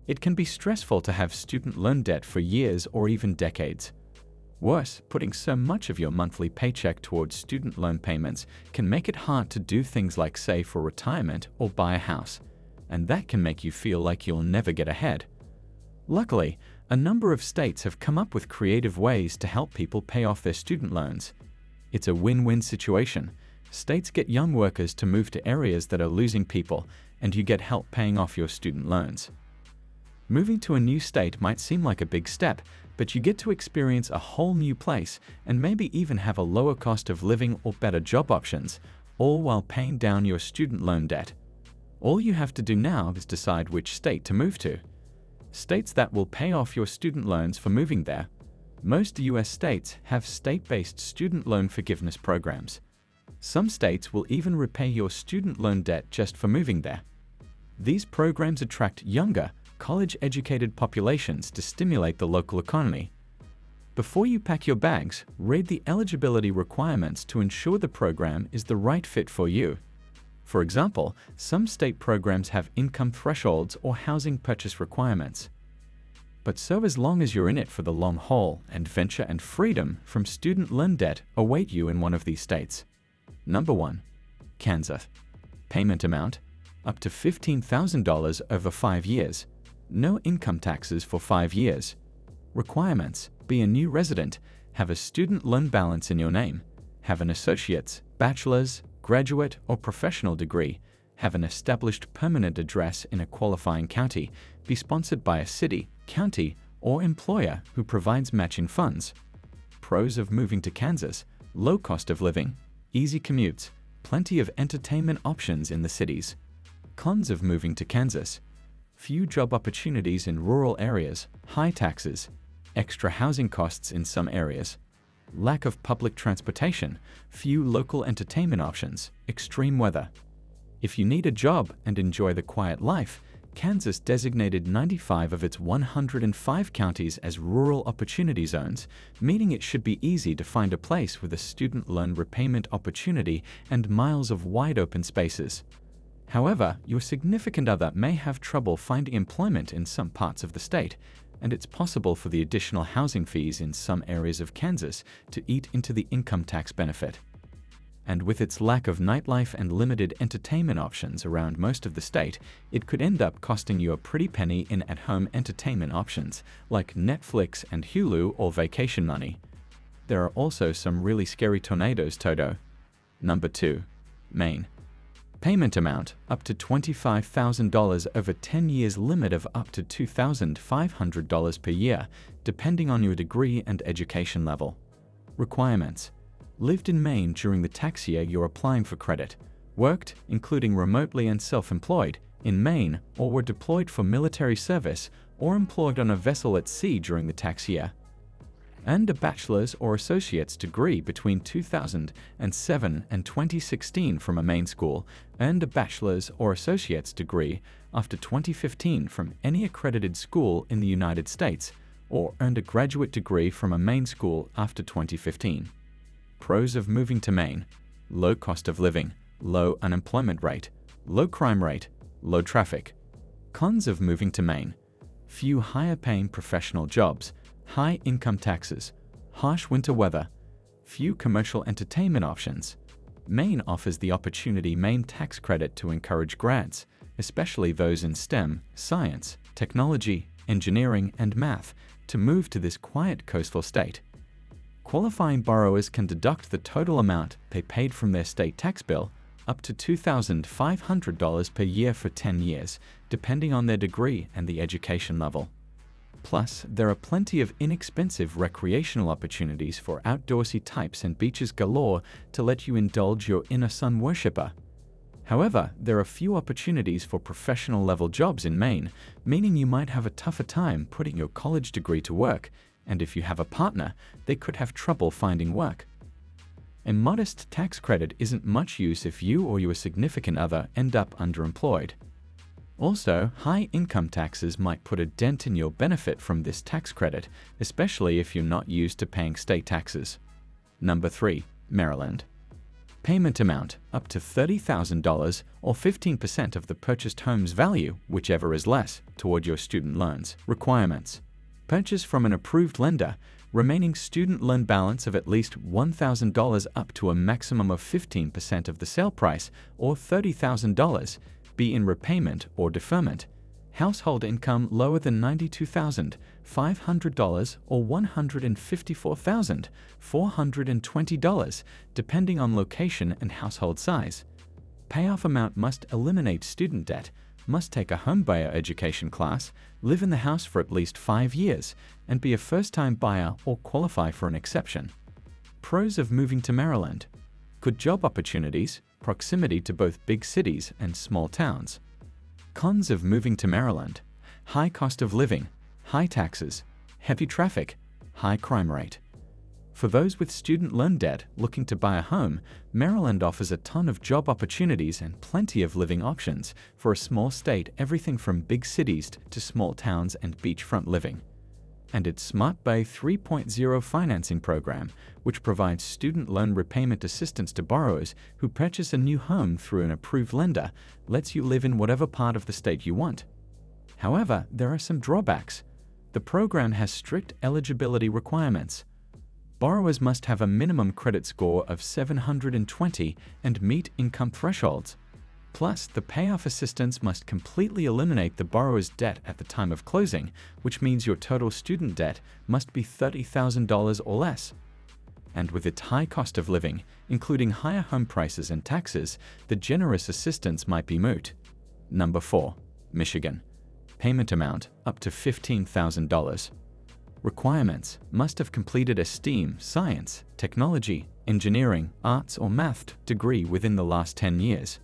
It can be stressful to have student loan debt for years or even decades. Worse, putting so much of your monthly paycheck towards student loan payments can make it hard to do things like save for retirement or buy a house, and that can make you feel like you'll never get ahead. Luckily, a number of states have come up with creative ways to help people pay off their student loans. It's a win-win situation. States get young workers to move to areas that are losing people, and you get help paying off your student loans. Moving to a new state might seem like a big step, but you get to experience a whole new place and maybe even have a lower cost of living or better job options, all while paying down your student loan debt. All you have to do now is decide which state to move to. States that will pay off your student loans for moving there. Most US states have state-based student loan forgiveness programs. Some states will even repay your student loan debt just for moving there. These programs attract younger, college-educated populations to stimulate the local economy. Before you pack your bags, read the eligibility requirements to ensure the program is the right fit for you. For example, some state programs have income thresholds or housing purchase requirements. But so as long as you're in it for the long haul, adventure and freedom from student loan debt await you in one of these states. Number 1. Kansas. Payment amount: up to $15,000 over 5 years. No income taxes for 5 years. Requirements: be a new resident, have a student loan balance in your name, have an associate's, bachelor's, graduate, or professional degree, have an established permanent address in a qualifying county, be sponsored by a city, county, or employer who provides matching funds. Pros of moving to Kansas: low cost of living, easy commutes, plenty of entertainment options in the cities. Cons of moving to Kansas: few job opportunities in rural areas, high taxes, extra housing costs in some areas, lack of public transportation, few local entertainment options, extreme weather. If you need a job and enjoy the quiet life, Kansas designated 95 of its 105 counties as rural opportunity zones, meaning it should be easy to find a place with a student loan repayment opportunity and miles of wide open spaces. However, your significant other may have trouble finding employment in some parts of the state, and it's possible for the additional housing fees in some areas of Kansas to eat into the income tax benefit. And with its lack of nightlife and limited entertainment options around most of the state, it could end up costing you a pretty penny in at-home entertainment options like Netflix and Hulu or vacation money. There are also some really scary tornadoes, Toto. Number 2. Maine. Payment amount: up to $25,000 over 10 years, limit of up to $2,500 per year, depending on your degree and education level. Requirements: lived in Maine during the tax year you're applying for credit, worked, including remotely and self-employed, in Maine, or were deployed for military service or employed on a vessel at sea during the tax year. Earned a bachelor's or associate's degree between 2007 and 2016 from a Maine school, earned a bachelor's or associate's degree after 2015 from any accredited school in the United States, or earned a graduate degree from a Maine school after 2015. Pros of moving to Maine: low cost of living, low unemployment rate, low crime rate, low traffic. Cons of moving to Maine: few higher-paying professional jobs, high income taxes, harsh winter weather, few commercial entertainment options. Maine offers the opportunity Maine tax credit to encourage grads, especially those in STEM, science, technology, engineering, and math, to move to this quiet coastal state. Qualifying borrowers can deduct the total amount they paid from their state tax bill, up to $2,500 per year for 10 years, depending on their degree and the education level. Plus, there are plenty of inexpensive recreational opportunities for outdoorsy types and beaches galore to let you indulge your inner sun worshipper. However, there are few opportunities for professional-level jobs in Maine, meaning you might have a tougher time putting your college degree to work, and if you have a partner, they could have trouble finding work. A modest tax credit isn't much use if you or your significant other end up underemployed. Also, high income taxes might put a dent in your benefit from this tax credit, especially if you're not used to paying state taxes. Number 3. Maryland. Payment amount up to $30,000 or 15% of the purchased home's value, whichever is less, toward your student loans. Requirements: purchase from an approved lender, remaining student loan balance of at least $1,000 up to a maximum of 15% of the sale price or $30,000, be in repayment or deferment. Household income lower than $92,500 or $154,420, depending on location and household size. Payoff amount must eliminate student debt, must take a homebuyer education class, live in the house for at least 5 years, and be a first-time buyer or qualify for an exception. Pros of moving to Maryland: good job opportunities, proximity to both big cities and small towns. Cons of moving to Maryland: high cost of living, high taxes, heavy traffic, high crime rate. For those with student loan debt looking to buy a home, Maryland offers a ton of job opportunities and plenty of living options for a small state, everything from big cities to small towns and beachfront living. And its Smart Bay 3.0 financing program, which provides student loan repayment assistance to borrowers who purchase a new home through an approved lender, lets you live in whatever part of the state you want. However, there are some drawbacks. The program has strict eligibility requirements. Borrowers must have a minimum credit score of 720 and meet income thresholds. Plus, the payoff assistance must completely eliminate the borrower's debt at the time of closing, which means your total student debt must be $30,000 or less. And with its high cost of living, including higher home prices and taxes, the generous assistance might be moot. Number 4. Michigan. Payment amount up to $15,000. Requirements: must have completed a STEAM, science, technology, engineering, arts, or math degree within the last 10 years.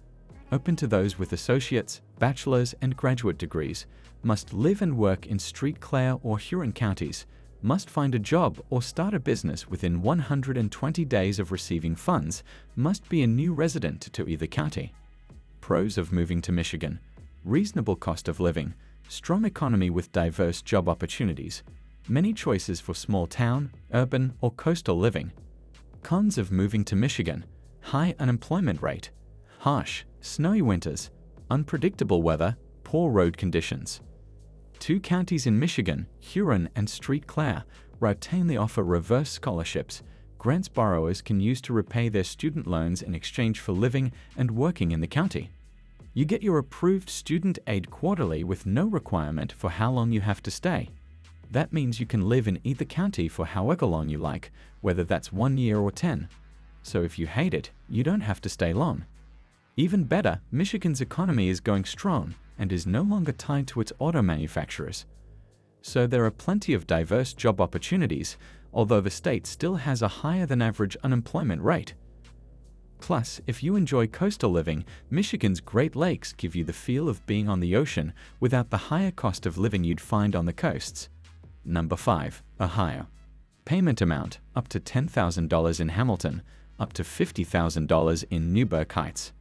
Open to those with associates, bachelor's, and graduate degrees. Must live and work in St. Clair or Huron counties. Must find a job or start a business within 120 days of receiving funds. Must be a new resident to either county. Pros of moving to Michigan: reasonable cost of living, strong economy with diverse job opportunities, many choices for small town, urban, or coastal living. Cons of moving to Michigan: high unemployment rate, harsh, snowy winters, unpredictable weather, poor road conditions. 2 counties in Michigan, Huron and St. Clair, routinely offer reverse scholarships, grants borrowers can use to repay their student loans in exchange for living and working in the county. You get your approved student aid quarterly with no requirement for how long you have to stay. That means you can live in either county for however long you like, whether that's 1 year or 10. So if you hate it, you don't have to stay long. Even better, Michigan's economy is going strong and is no longer tied to its auto manufacturers. So there are plenty of diverse job opportunities, although the state still has a higher than average unemployment rate. Plus, if you enjoy coastal living, Michigan's Great Lakes give you the feel of being on the ocean without the higher cost of living you'd find on the coasts. Number 5. Ohio. Payment amount up to $10,000 in Hamilton, up to $50,000 in Newburgh Heights.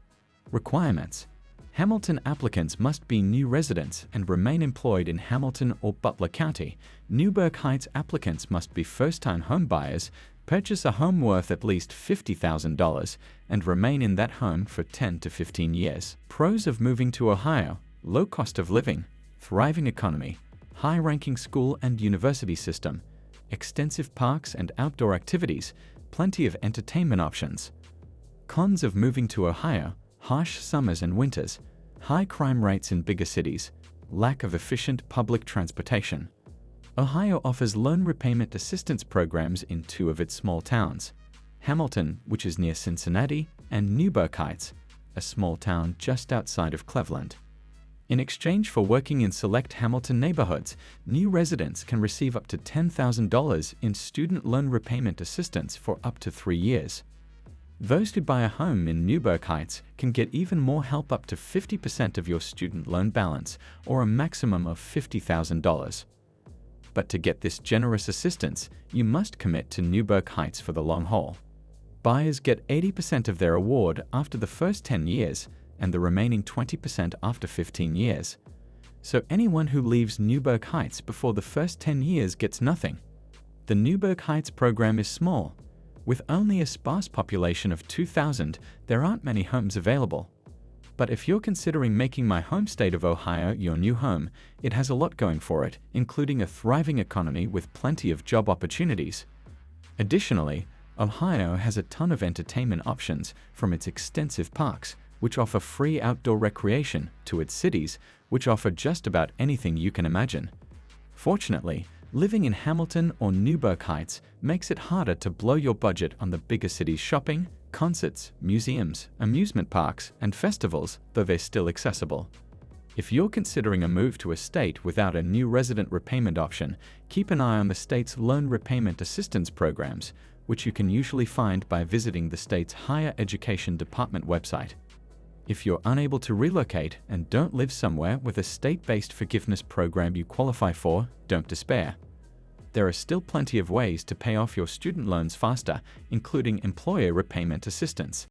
Requirements: Hamilton applicants must be new residents and remain employed in Hamilton or Butler County. Newburgh Heights applicants must be first-time home buyers, purchase a home worth at least $50,000, and remain in that home for 10 to 15 years. Pros of moving to Ohio: low cost of living, thriving economy, high-ranking school and university system, extensive parks and outdoor activities, plenty of entertainment options. Cons of moving to Ohio: harsh summers and winters, high crime rates in bigger cities, lack of efficient public transportation. Ohio offers loan repayment assistance programs in 2 of its small towns: Hamilton, which is near Cincinnati, and Newburgh Heights, a small town just outside of Cleveland. In exchange for working in select Hamilton neighborhoods, new residents can receive up to $10,000 in student loan repayment assistance for up to 3 years. Those who buy a home in Newburgh Heights can get even more help, up to 50% of your student loan balance, or a maximum of $50,000. But to get this generous assistance, you must commit to Newburgh Heights for the long haul. Buyers get 80% of their award after the first 10 years, and the remaining 20% after 15 years. So anyone who leaves Newburgh Heights before the first 10 years gets nothing. The Newburgh Heights program is small. With only a sparse population of 2,000, there aren't many homes available. But if you're considering making my home state of Ohio your new home, it has a lot going for it, including a thriving economy with plenty of job opportunities. Additionally, Ohio has a ton of entertainment options, from its extensive parks, which offer free outdoor recreation, to its cities, which offer just about anything you can imagine. Fortunately, living in Hamilton or Newburgh Heights makes it harder to blow your budget on the bigger city's shopping, concerts, museums, amusement parks, and festivals, though they're still accessible. If you're considering a move to a state without a new resident repayment option, keep an eye on the state's loan repayment assistance programs, which you can usually find by visiting the state's Higher Education Department website. If you're unable to relocate and don't live somewhere with a state-based forgiveness program you qualify for, don't despair. There are still plenty of ways to pay off your student loans faster, including employer repayment assistance.